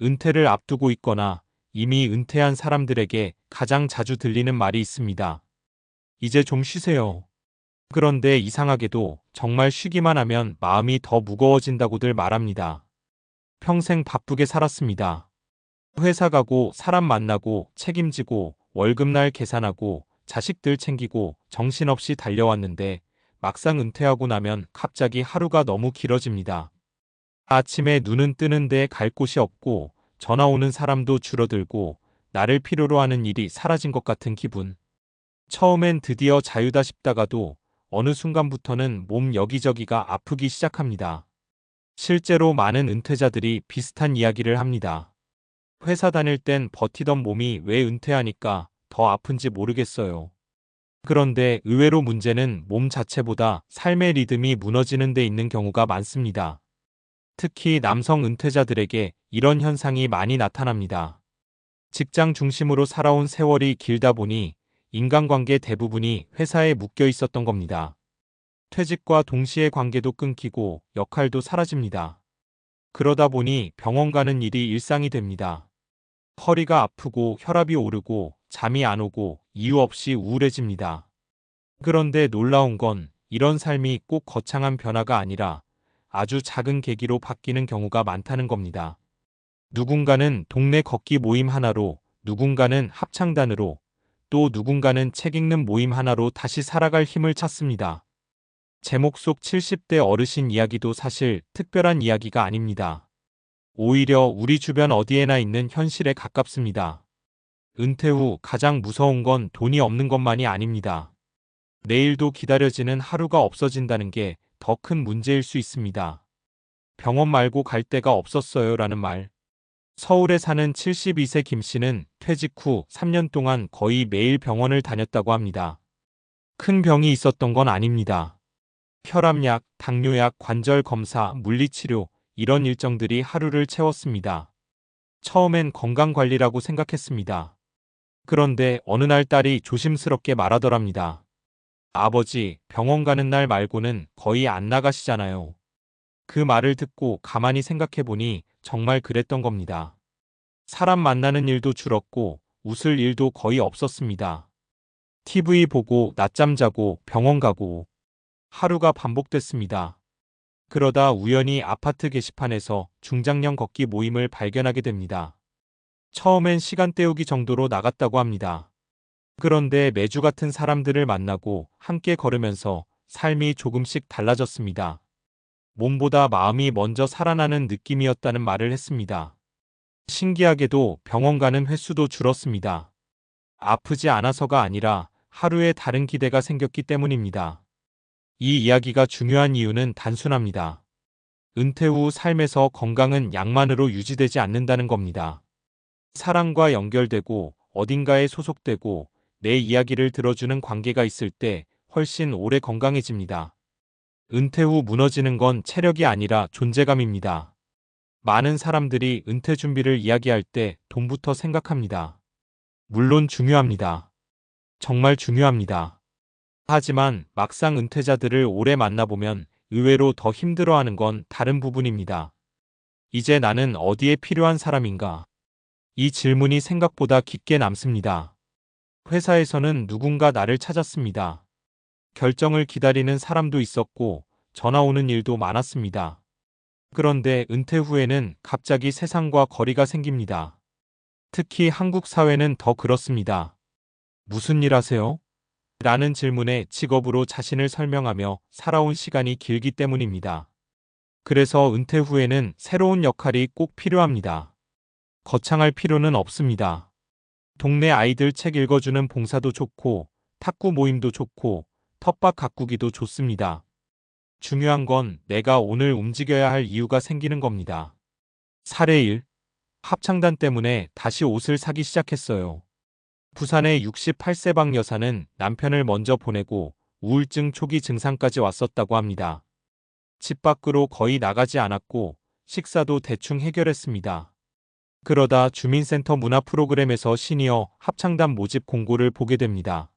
은퇴를 앞두고 있거나 이미 은퇴한 사람들에게 가장 자주 들리는 말이 있습니다. 이제 좀 쉬세요. 그런데 이상하게도 정말 쉬기만 하면 마음이 더 무거워진다고들 말합니다. 평생 바쁘게 살았습니다. 회사 가고 사람 만나고 책임지고 월급날 계산하고 자식들 챙기고 정신없이 달려왔는데 막상 은퇴하고 나면 갑자기 하루가 너무 길어집니다. 아침에 눈은 뜨는데 갈 곳이 없고 전화 오는 사람도 줄어들고 나를 필요로 하는 일이 사라진 것 같은 기분. 처음엔 드디어 자유다 싶다가도 어느 순간부터는 몸 여기저기가 아프기 시작합니다. 실제로 많은 은퇴자들이 비슷한 이야기를 합니다. 회사 다닐 땐 버티던 몸이 왜 은퇴하니까 더 아픈지 모르겠어요. 그런데 의외로 문제는 몸 자체보다 삶의 리듬이 무너지는 데 있는 경우가 많습니다. 특히 남성 은퇴자들에게 이런 현상이 많이 나타납니다. 직장 중심으로 살아온 세월이 길다 보니 인간관계 대부분이 회사에 묶여 있었던 겁니다. 퇴직과 동시에 관계도 끊기고 역할도 사라집니다. 그러다 보니 병원 가는 일이 일상이 됩니다. 허리가 아프고 혈압이 오르고 잠이 안 오고 이유 없이 우울해집니다. 그런데 놀라운 건 이런 삶이 꼭 거창한 변화가 아니라 아주 작은 계기로 바뀌는 경우가 많다는 겁니다. 누군가는 동네 걷기 모임 하나로, 누군가는 합창단으로, 또 누군가는 책 읽는 모임 하나로 다시 살아갈 힘을 찾습니다. 제목 속 70대 어르신 이야기도 사실 특별한 이야기가 아닙니다. 오히려 우리 주변 어디에나 있는 현실에 가깝습니다. 은퇴 후 가장 무서운 건 돈이 없는 것만이 아닙니다. 내일도 기다려지는 하루가 없어진다는 게 더 큰 문제일 수 있습니다. 병원 말고 갈 데가 없었어요 라는 말. 서울에 사는 72세 김 씨는 퇴직 후 3년 동안 거의 매일 병원을 다녔다고 합니다. 큰 병이 있었던 건 아닙니다. 혈압약, 당뇨약, 관절 검사, 물리치료 이런 일정들이 하루를 채웠습니다. 처음엔 건강관리라고 생각했습니다. 그런데 어느 날 딸이 조심스럽게 말하더랍니다. 아버지, 병원 가는 날 말고는 거의 안 나가시잖아요. 그 말을 듣고 가만히 생각해보니 정말 그랬던 겁니다. 사람 만나는 일도 줄었고 웃을 일도 거의 없었습니다. TV 보고 낮잠 자고 병원 가고 하루가 반복됐습니다. 그러다 우연히 아파트 게시판에서 중장년 걷기 모임을 발견하게 됩니다. 처음엔 시간 때우기 정도로 나갔다고 합니다. 그런데 매주 같은 사람들을 만나고 함께 걸으면서 삶이 조금씩 달라졌습니다. 몸보다 마음이 먼저 살아나는 느낌이었다는 말을 했습니다. 신기하게도 병원 가는 횟수도 줄었습니다. 아프지 않아서가 아니라 하루에 다른 기대가 생겼기 때문입니다. 이 이야기가 중요한 이유는 단순합니다. 은퇴 후 삶에서 건강은 약만으로 유지되지 않는다는 겁니다. 사람과 연결되고 어딘가에 소속되고 내 이야기를 들어주는 관계가 있을 때 훨씬 오래 건강해집니다. 은퇴 후 무너지는 건 체력이 아니라 존재감입니다. 많은 사람들이 은퇴 준비를 이야기할 때 돈부터 생각합니다. 물론 중요합니다. 정말 중요합니다. 하지만 막상 은퇴자들을 오래 만나보면 의외로 더 힘들어하는 건 다른 부분입니다. 이제 나는 어디에 필요한 사람인가? 이 질문이 생각보다 깊게 남습니다. 회사에서는 누군가 나를 찾았습니다. 결정을 기다리는 사람도 있었고 전화 오는 일도 많았습니다. 그런데 은퇴 후에는 갑자기 세상과 거리가 생깁니다. 특히 한국 사회는 더 그렇습니다. 무슨 일 하세요? 라는 질문에 직업으로 자신을 설명하며 살아온 시간이 길기 때문입니다. 그래서 은퇴 후에는 새로운 역할이 꼭 필요합니다. 거창할 필요는 없습니다. 동네 아이들 책 읽어주는 봉사도 좋고 탁구 모임도 좋고 텃밭 가꾸기도 좋습니다. 중요한 건 내가 오늘 움직여야 할 이유가 생기는 겁니다. 사례 1. 합창단 때문에 다시 옷을 사기 시작했어요. 부산의 68세 박 여사는 남편을 먼저 보내고 우울증 초기 증상까지 왔었다고 합니다. 집 밖으로 거의 나가지 않았고 식사도 대충 해결했습니다. 그러다 주민센터 문화 프로그램에서 시니어 합창단 모집 공고를 보게 됩니다.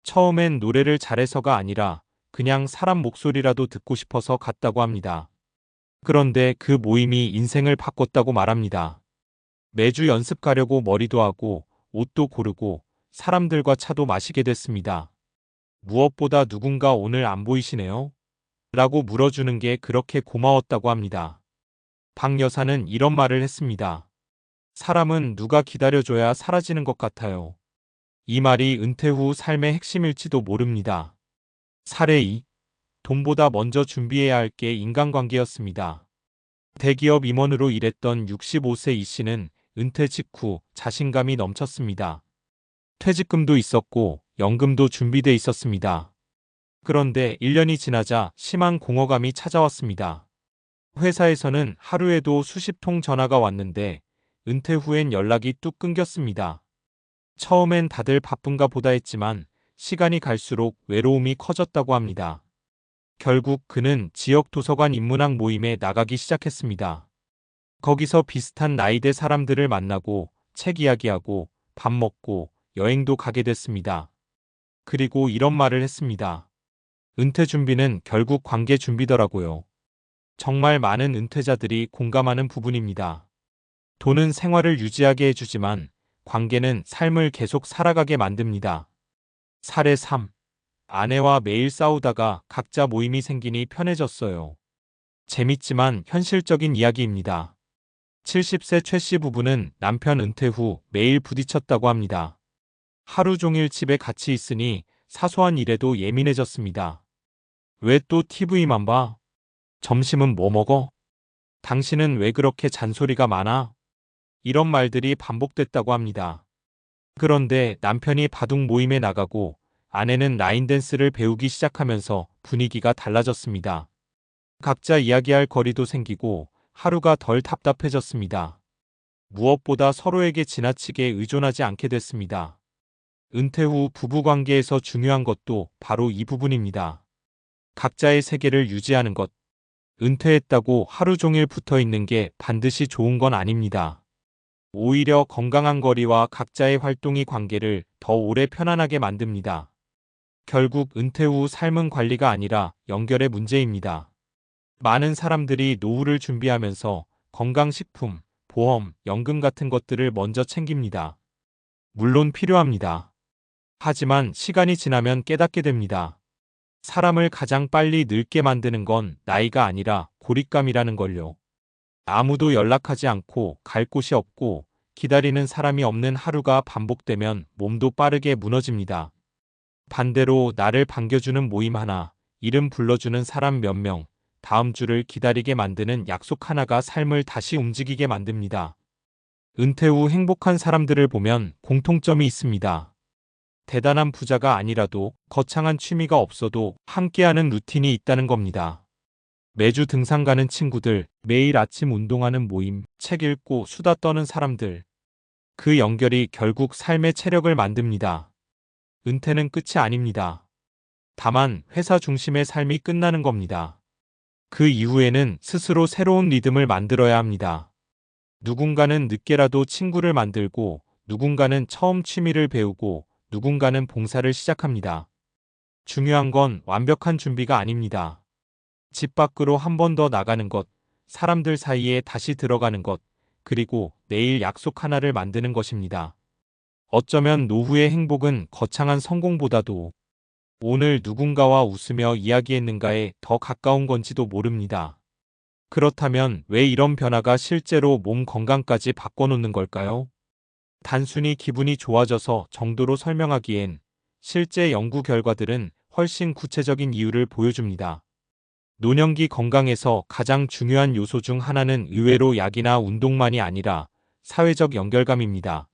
처음엔 노래를 잘해서가 아니라 그냥 사람 목소리라도 듣고 싶어서 갔다고 합니다. 그런데 그 모임이 인생을 바꿨다고 말합니다. 매주 연습 가려고 머리도 하고 옷도 고르고 사람들과 차도 마시게 됐습니다. 무엇보다 누군가 오늘 안 보이시네요? 라고 물어주는 게 그렇게 고마웠다고 합니다. 박 여사는 이런 말을 했습니다. 사람은 누가 기다려줘야 사라지는 것 같아요. 이 말이 은퇴 후 삶의 핵심일지도 모릅니다. 사례 2. 돈보다 먼저 준비해야 할 게 인간관계였습니다. 대기업 임원으로 일했던 65세 이 씨는 은퇴 직후 자신감이 넘쳤습니다. 퇴직금도 있었고 연금도 준비돼 있었습니다. 그런데 1년이 지나자 심한 공허감이 찾아왔습니다. 회사에서는 하루에도 수십 통 전화가 왔는데 은퇴 후엔 연락이 뚝 끊겼습니다. 처음엔 다들 바쁜가 보다 했지만 시간이 갈수록 외로움이 커졌다고 합니다. 결국 그는 지역 도서관 인문학 모임에 나가기 시작했습니다. 거기서 비슷한 나이대 사람들을 만나고 책 이야기하고 밥 먹고 여행도 가게 됐습니다. 그리고 이런 말을 했습니다. 은퇴 준비는 결국 관계 준비더라고요. 정말 많은 은퇴자들이 공감하는 부분입니다. 돈은 생활을 유지하게 해주지만 관계는 삶을 계속 살아가게 만듭니다. 사례 3. 아내와 매일 싸우다가 각자 모임이 생기니 편해졌어요. 재밌지만 현실적인 이야기입니다. 70세 최 씨 부부는 남편 은퇴 후 매일 부딪혔다고 합니다. 하루 종일 집에 같이 있으니 사소한 일에도 예민해졌습니다. 왜 또 TV만 봐? 점심은 뭐 먹어? 당신은 왜 그렇게 잔소리가 많아? 이런 말들이 반복됐다고 합니다. 그런데 남편이 바둑 모임에 나가고 아내는 라인댄스를 배우기 시작하면서 분위기가 달라졌습니다. 각자 이야기할 거리도 생기고 하루가 덜 답답해졌습니다. 무엇보다 서로에게 지나치게 의존하지 않게 됐습니다. 은퇴 후 부부관계에서 중요한 것도 바로 이 부분입니다. 각자의 세계를 유지하는 것. 은퇴했다고 하루 종일 붙어 있는 게 반드시 좋은 건 아닙니다. 오히려 건강한 거리와 각자의 활동이 관계를 더 오래 편안하게 만듭니다. 결국 은퇴 후 삶은 관리가 아니라 연결의 문제입니다. 많은 사람들이 노후를 준비하면서 건강식품, 보험, 연금 같은 것들을 먼저 챙깁니다. 물론 필요합니다. 하지만 시간이 지나면 깨닫게 됩니다. 사람을 가장 빨리 늙게 만드는 건 나이가 아니라 고립감이라는 걸요. 아무도 연락하지 않고 갈 곳이 없고 기다리는 사람이 없는 하루가 반복되면 몸도 빠르게 무너집니다. 반대로 나를 반겨주는 모임 하나, 이름 불러주는 사람 몇 명, 다음 주를 기다리게 만드는 약속 하나가 삶을 다시 움직이게 만듭니다. 은퇴 후 행복한 사람들을 보면 공통점이 있습니다. 대단한 부자가 아니라도 거창한 취미가 없어도 함께하는 루틴이 있다는 겁니다. 매주 등산 가는 친구들, 매일 아침 운동하는 모임, 책 읽고 수다 떠는 사람들. 그 연결이 결국 삶의 체력을 만듭니다. 은퇴는 끝이 아닙니다. 다만 회사 중심의 삶이 끝나는 겁니다. 그 이후에는 스스로 새로운 리듬을 만들어야 합니다. 누군가는 늦게라도 친구를 만들고, 누군가는 처음 취미를 배우고, 누군가는 봉사를 시작합니다. 중요한 건 완벽한 준비가 아닙니다. 집 밖으로 한 번 더 나가는 것, 사람들 사이에 다시 들어가는 것, 그리고 내일 약속 하나를 만드는 것입니다. 어쩌면 노후의 행복은 거창한 성공보다도 오늘 누군가와 웃으며 이야기했는가에 더 가까운 건지도 모릅니다. 그렇다면 왜 이런 변화가 실제로 몸 건강까지 바꿔놓는 걸까요? 단순히 기분이 좋아져서 정도로 설명하기엔 실제 연구 결과들은 훨씬 구체적인 이유를 보여줍니다. 노년기 건강에서 가장 중요한 요소 중 하나는 의외로 약이나 운동만이 아니라 사회적 연결감입니다.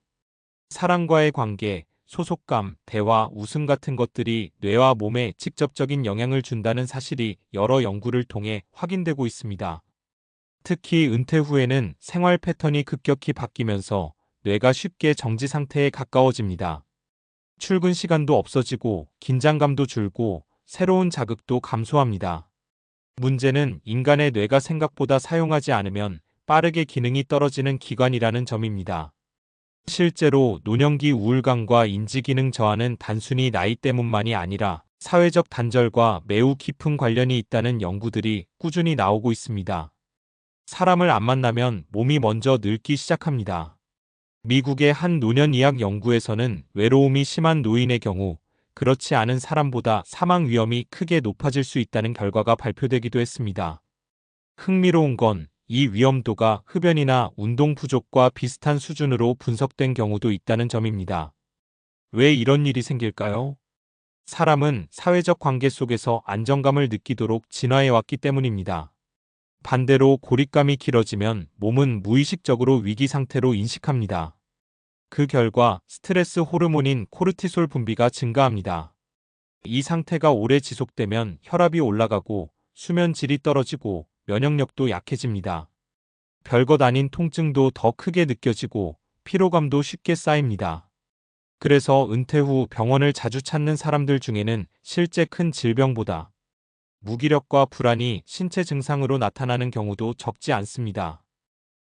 사람과의 관계, 소속감, 대화, 웃음 같은 것들이 뇌와 몸에 직접적인 영향을 준다는 사실이 여러 연구를 통해 확인되고 있습니다. 특히 은퇴 후에는 생활 패턴이 급격히 바뀌면서 뇌가 쉽게 정지 상태에 가까워집니다. 출근 시간도 없어지고 긴장감도 줄고 새로운 자극도 감소합니다. 문제는 인간의 뇌가 생각보다 사용하지 않으면 빠르게 기능이 떨어지는 기관이라는 점입니다. 실제로 노년기 우울감과 인지기능 저하는 단순히 나이 때문만이 아니라 사회적 단절과 매우 깊은 관련이 있다는 연구들이 꾸준히 나오고 있습니다. 사람을 안 만나면 몸이 먼저 늙기 시작합니다. 미국의 한 노년의학 연구에서는 외로움이 심한 노인의 경우 그렇지 않은 사람보다 사망 위험이 크게 높아질 수 있다는 결과가 발표되기도 했습니다. 흥미로운 건 이 위험도가 흡연이나 운동 부족과 비슷한 수준으로 분석된 경우도 있다는 점입니다. 왜 이런 일이 생길까요? 사람은 사회적 관계 속에서 안정감을 느끼도록 진화해왔기 때문입니다. 반대로 고립감이 길어지면 몸은 무의식적으로 위기 상태로 인식합니다. 그 결과 스트레스 호르몬인 코르티솔 분비가 증가합니다. 이 상태가 오래 지속되면 혈압이 올라가고 수면 질이 떨어지고 면역력도 약해집니다. 별것 아닌 통증도 더 크게 느껴지고 피로감도 쉽게 쌓입니다. 그래서 은퇴 후 병원을 자주 찾는 사람들 중에는 실제 큰 질병보다 무기력과 불안이 신체 증상으로 나타나는 경우도 적지 않습니다.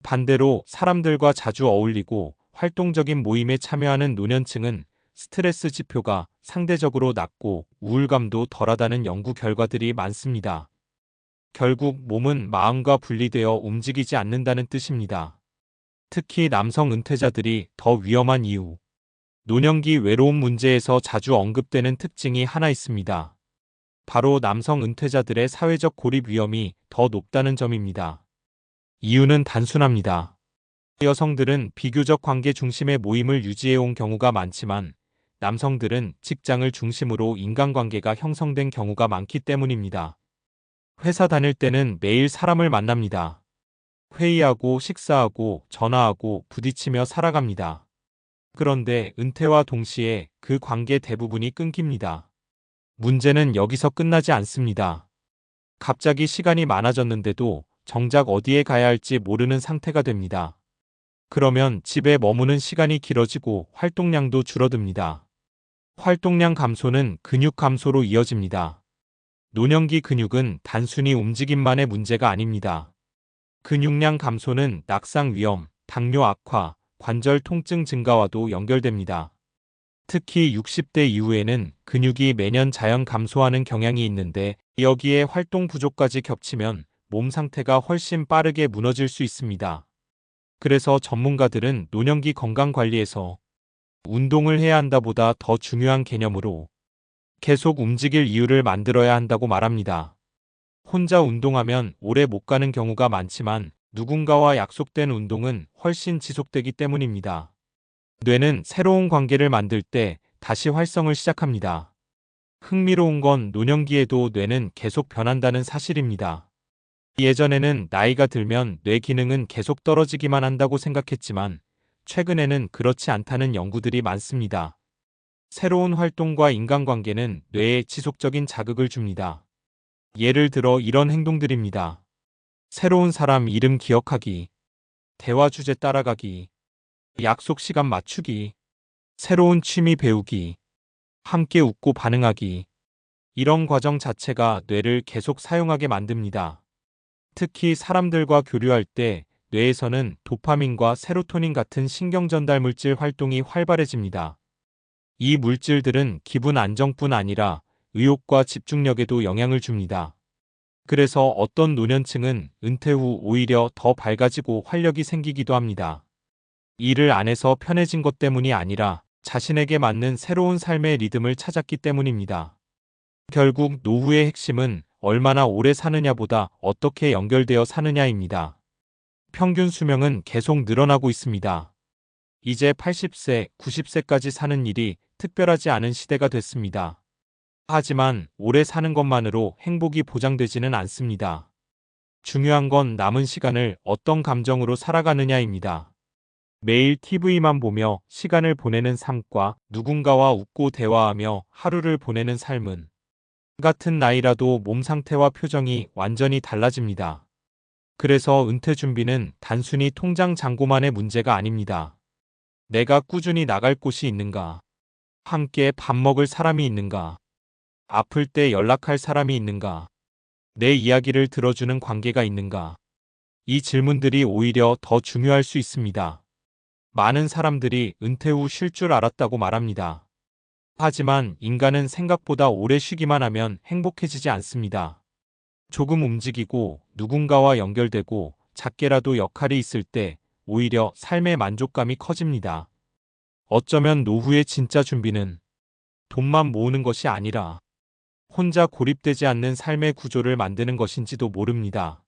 반대로 사람들과 자주 어울리고 활동적인 모임에 참여하는 노년층은 스트레스 지표가 상대적으로 낮고 우울감도 덜하다는 연구 결과들이 많습니다. 결국 몸은 마음과 분리되어 움직이지 않는다는 뜻입니다. 특히 남성 은퇴자들이 더 위험한 이유. 노년기 외로움 문제에서 자주 언급되는 특징이 하나 있습니다. 바로 남성 은퇴자들의 사회적 고립 위험이 더 높다는 점입니다. 이유는 단순합니다. 여성들은 비교적 관계 중심의 모임을 유지해온 경우가 많지만 남성들은 직장을 중심으로 인간관계가 형성된 경우가 많기 때문입니다. 회사 다닐 때는 매일 사람을 만납니다. 회의하고 식사하고 전화하고 부딪히며 살아갑니다. 그런데 은퇴와 동시에 그 관계 대부분이 끊깁니다. 문제는 여기서 끝나지 않습니다. 갑자기 시간이 많아졌는데도 정작 어디에 가야 할지 모르는 상태가 됩니다. 그러면 집에 머무는 시간이 길어지고 활동량도 줄어듭니다. 활동량 감소는 근육 감소로 이어집니다. 노년기 근육은 단순히 움직임만의 문제가 아닙니다. 근육량 감소는 낙상 위험, 당뇨 악화, 관절 통증 증가와도 연결됩니다. 특히 60대 이후에는 근육이 매년 자연 감소하는 경향이 있는데 여기에 활동 부족까지 겹치면 몸 상태가 훨씬 빠르게 무너질 수 있습니다. 그래서 전문가들은 노년기 건강 관리에서 운동을 해야 한다보다 더 중요한 개념으로 계속 움직일 이유를 만들어야 한다고 말합니다. 혼자 운동하면 오래 못 가는 경우가 많지만 누군가와 약속된 운동은 훨씬 지속되기 때문입니다. 뇌는 새로운 관계를 만들 때 다시 활성을 시작합니다. 흥미로운 건 노년기에도 뇌는 계속 변한다는 사실입니다. 예전에는 나이가 들면 뇌 기능은 계속 떨어지기만 한다고 생각했지만 최근에는 그렇지 않다는 연구들이 많습니다. 새로운 활동과 인간관계는 뇌에 지속적인 자극을 줍니다. 예를 들어 이런 행동들입니다. 새로운 사람 이름 기억하기, 대화 주제 따라가기, 약속 시간 맞추기, 새로운 취미 배우기, 함께 웃고 반응하기. 이런 과정 자체가 뇌를 계속 사용하게 만듭니다. 특히 사람들과 교류할 때 뇌에서는 도파민과 세로토닌 같은 신경전달 물질 활동이 활발해집니다. 이 물질들은 기분 안정뿐 아니라 의욕과 집중력에도 영향을 줍니다. 그래서 어떤 노년층은 은퇴 후 오히려 더 밝아지고 활력이 생기기도 합니다. 일을 안 해서 편해진 것 때문이 아니라 자신에게 맞는 새로운 삶의 리듬을 찾았기 때문입니다. 결국 노후의 핵심은 얼마나 오래 사느냐보다 어떻게 연결되어 사느냐입니다. 평균 수명은 계속 늘어나고 있습니다. 이제 80세, 90세까지 사는 일이 특별하지 않은 시대가 됐습니다. 하지만 오래 사는 것만으로 행복이 보장되지는 않습니다. 중요한 건 남은 시간을 어떤 감정으로 살아가느냐입니다. 매일 TV만 보며 시간을 보내는 삶과 누군가와 웃고 대화하며 하루를 보내는 삶은 같은 나이라도 몸 상태와 표정이 완전히 달라집니다. 그래서 은퇴 준비는 단순히 통장 잔고만의 문제가 아닙니다. 내가 꾸준히 나갈 곳이 있는가? 함께 밥 먹을 사람이 있는가? 아플 때 연락할 사람이 있는가? 내 이야기를 들어주는 관계가 있는가? 이 질문들이 오히려 더 중요할 수 있습니다. 많은 사람들이 은퇴 후 쉴 줄 알았다고 말합니다. 하지만 인간은 생각보다 오래 쉬기만 하면 행복해지지 않습니다. 조금 움직이고 누군가와 연결되고 작게라도 역할이 있을 때 오히려 삶의 만족감이 커집니다. 어쩌면 노후의 진짜 준비는 돈만 모으는 것이 아니라 혼자 고립되지 않는 삶의 구조를 만드는 것인지도 모릅니다.